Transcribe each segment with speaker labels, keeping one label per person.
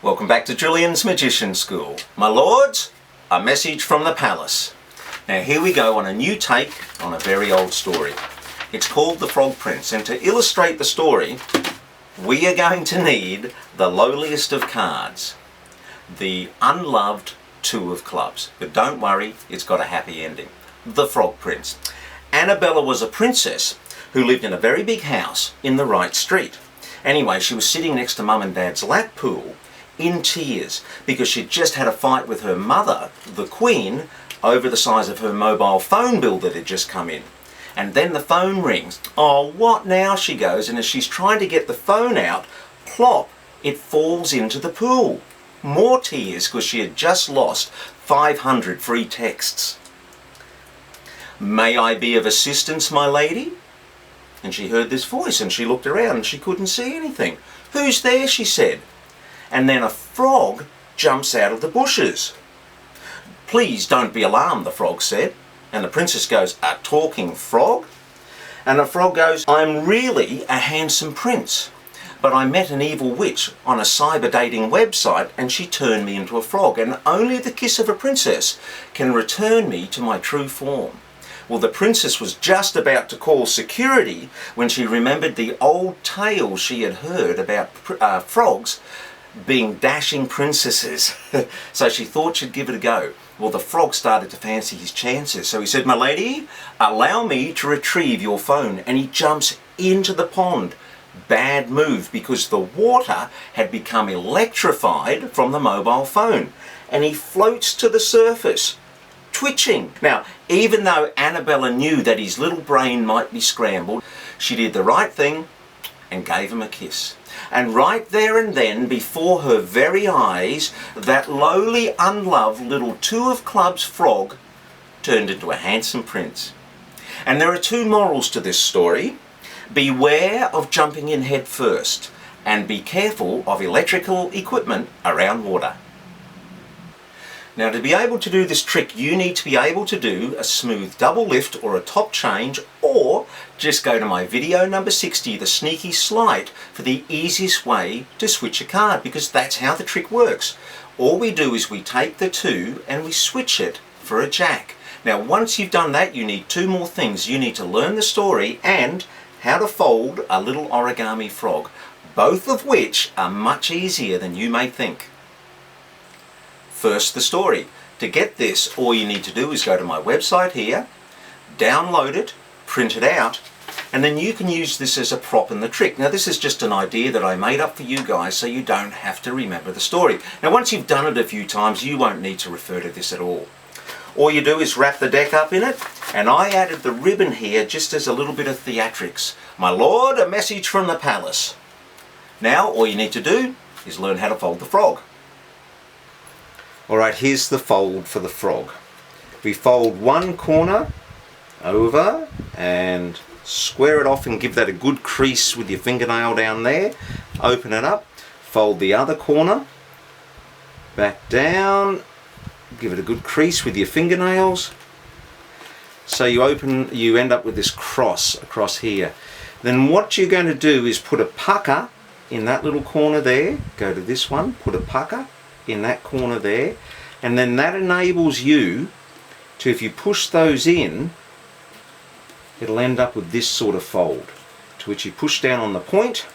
Speaker 1: Welcome back to Julian's Magician School. My lords, a message from the palace. Now here we go on a new take on a very old story. It's called The Frog Prince, and to illustrate the story, we are going to need the lowliest of cards, the unloved two of clubs. But don't worry, it's got a happy ending. The Frog Prince. Annabella was a princess who lived in a very big house in the right street. Anyway, she was sitting next to Mum and Dad's lap pool in tears because she'd just had a fight with her mother, the Queen, over the size of her mobile phone bill that had just come in. And then the phone rings. Oh, what now? She goes, and as she's trying to get the phone out, plop, it falls into the pool. More tears because she had just lost 500 free texts. May I be of assistance, my lady? And she heard this voice and she looked around and she couldn't see anything. Who's there? She said. And then a frog jumps out of the bushes. Please don't be alarmed, the frog said. And the princess goes, a talking frog? And the frog goes, I'm really a handsome prince, but I met an evil witch on a cyber dating website and she turned me into a frog, and only the kiss of a princess can return me to my true form. Well, the princess was just about to call security when she remembered the old tale she had heard about frogs being dashing princesses. So she thought she'd give it a go. Well, the frog started to fancy his chances. So he said, my lady, allow me to retrieve your phone. And he jumps into the pond. Bad move, because the water had become electrified from the mobile phone. And he floats to the surface, twitching. Now, even though Annabella knew that his little brain might be scrambled, she did the right thing and gave him a kiss. And right there and then, before her very eyes, that lowly, unloved little two of clubs frog turned into a handsome prince. And there are two morals to this story. Beware of jumping in head first, and be careful of electrical equipment around water. Now, to be able to do this trick, you need to be able to do a smooth double lift or a top change, or just go to my video number 60, the sneaky slide, for the easiest way to switch a card, because that's how the trick works. All we do is we take the two and we switch it for a jack. Now, once you've done that, you need two more things. You need to learn the story and how to fold a little origami frog, both of which are much easier than you may think. First, the story. To get this, all you need to do is go to my website here, download it, print it out, and then you can use this as a prop in the trick. Now, this is just an idea that I made up for you guys so you don't have to remember the story. Now, once you've done it a few times, you won't need to refer to this at all. All you do is wrap the deck up in it, and I added the ribbon here just as a little bit of theatrics. My lord, a message from the palace. Now, all you need to do is learn how to fold the frog. Alright, here's the fold for the frog. We fold one corner over and square it off and give that a good crease with your fingernail down there. Open it up, fold the other corner, back down, give it a good crease with your fingernails. So you end up with this cross across here. Then what you're going to do is put a pucker in that little corner there. Go to this one, put a pucker in that corner there, and then that enables you to, if you push those in, it'll end up with this sort of fold, to which you push down on the point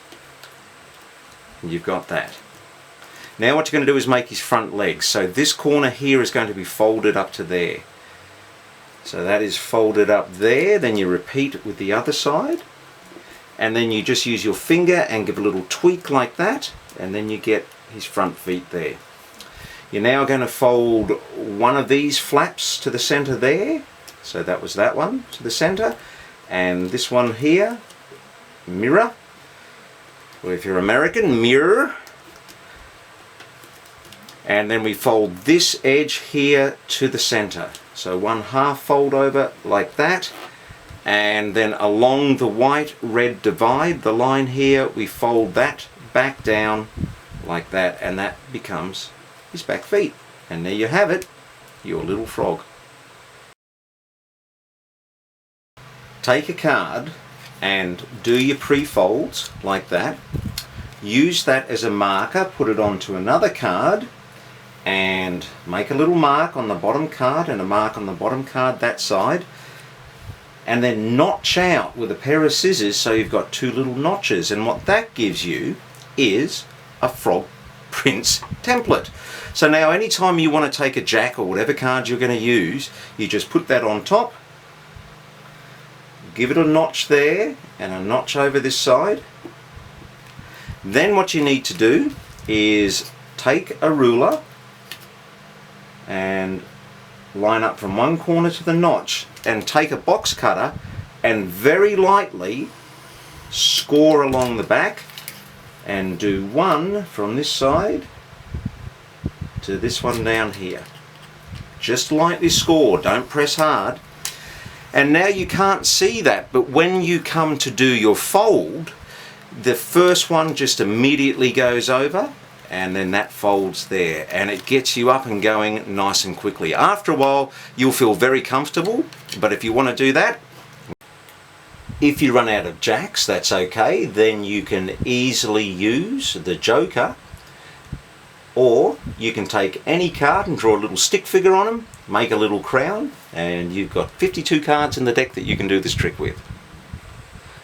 Speaker 1: and you've got that. Now what you're going to do is make his front legs. So this corner here is going to be folded up to there. So that is folded up there. Then you repeat it with the other side, and then you just use your finger and give a little tweak like that, and then you get his front feet there. You're now going to fold one of these flaps to the center there. So that was that one to the center. And this one here, mirror. Or if you're American, mirror. And then we fold this edge here to the center. So one half fold over like that. And then along the white-red divide, the line here, we fold that back down like that. And that becomes his back feet. And there you have it, your little frog. Take a card and do your pre-folds like that. use that as a marker, put it onto another card, and make a little mark on the bottom card and a mark on the bottom card that side, and then notch out with a pair of scissors so you've got two little notches, and what that gives you is a frog prince template. So now anytime you want to take a jack or whatever card you're going to use, you just put that on top, give it a notch there and a notch over this side. Then what you need to do is take a ruler and line up from one corner to the notch, and take a box cutter and very lightly score along the back, and do one from this side to this one down here. Just lightly score, don't press hard. And now you can't see that, but when you come to do your fold, the first one just immediately goes over, and then that folds there, and it gets you up and going nice and quickly. After a while you'll feel very comfortable, but if you want to do that, if you run out of jacks, that's okay, then you can easily use the joker, or you can take any card and draw a little stick figure on them, make a little crown, and you've got 52 cards in the deck that you can do this trick with.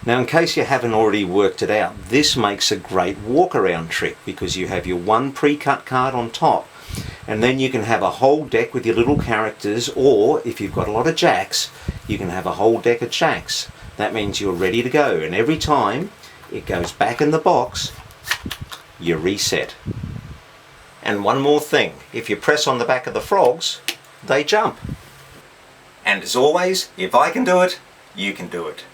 Speaker 1: Now, in case you haven't already worked it out, this makes a great walk around trick, because you have your one pre-cut card on top, and then you can have a whole deck with your little characters, or if you've got a lot of jacks, you can have a whole deck of jacks. That means you're ready to go, and every time it goes back in the box, you reset. And one more thing, if you press on the back of the frogs, they jump. And as always, if I can do it, you can do it.